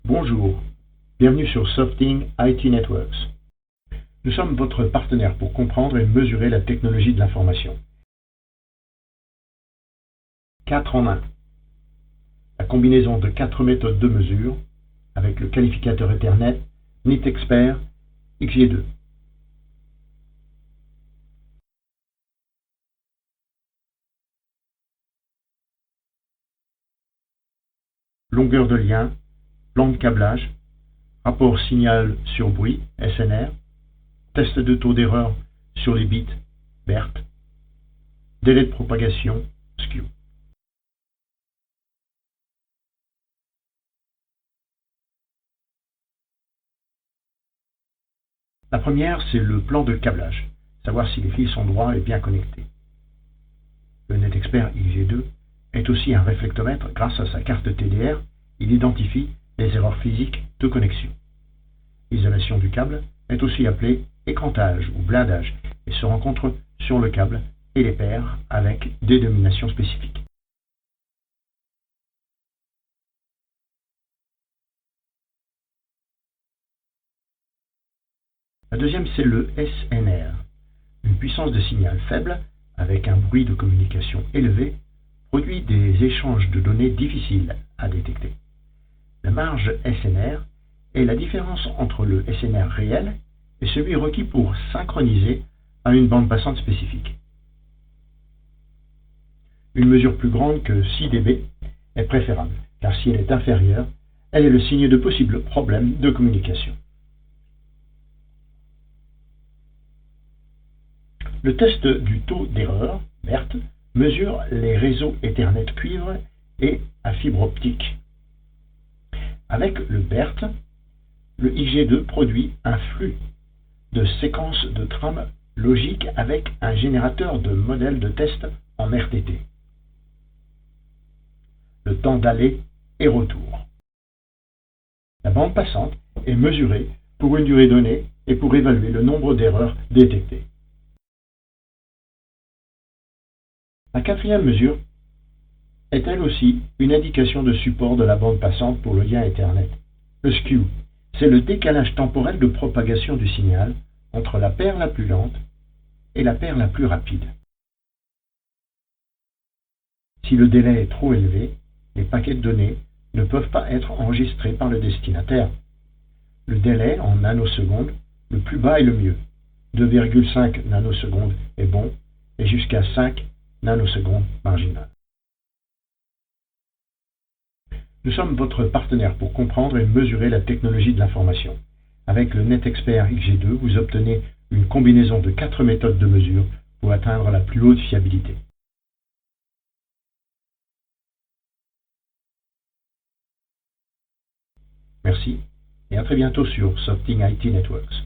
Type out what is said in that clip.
Bonjour, bienvenue sur Softing IT Networks. Nous sommes votre partenaire pour comprendre et mesurer la technologie de l'information. 4 en 1. La combinaison de 4 méthodes de mesure avec le qualificateur Ethernet NetExpert XG2. Longueur de lien, plan de câblage, rapport signal sur bruit SNR, test de taux d'erreur sur les bits BERT, délai de propagation SKU. La première, c'est le plan de câblage, savoir si les fils sont droits et bien connectés. Le NetExpert XG2 est aussi un réflectomètre. Grâce à sa carte TDR, il identifie les erreurs physiques de connexion. L'isolation du câble est aussi appelée écrantage ou blindage et se rencontre sur le câble et les paires avec des dénominations spécifiques. La deuxième, c'est le SNR. Une puissance de signal faible avec un bruit de communication élevé produit des échanges de données difficiles à détecter. La marge SNR est la différence entre le SNR réel et celui requis pour synchroniser à une bande passante spécifique. Une mesure plus grande que 6 dB est préférable, car si elle est inférieure, elle est le signe de possibles problèmes de communication. Le test du taux d'erreur, BERT, mesure les réseaux Ethernet cuivre et à fibre optique. Avec le BERT, le XG2 produit un flux de séquences de trames logiques avec un générateur de modèles de test en RTT. Le temps d'aller et retour. La bande passante est mesurée pour une durée donnée et pour évaluer le nombre d'erreurs détectées. La quatrième mesure est elle aussi une indication de support de la bande passante pour le lien Ethernet. Le SKU, c'est le décalage temporel de propagation du signal entre la paire la plus lente et la paire la plus rapide. Si le délai est trop élevé, les paquets de données ne peuvent pas être enregistrés par le destinataire. Le délai en nanosecondes, le plus bas est le mieux. 2,5 nanosecondes est bon et jusqu'à 5 nanosecondes marginal. Nous sommes votre partenaire pour comprendre et mesurer la technologie de l'information. Avec le NetExpert XG2, vous obtenez une combinaison de 4 méthodes de mesure pour atteindre la plus haute fiabilité. Merci et à très bientôt sur Softing IT Networks.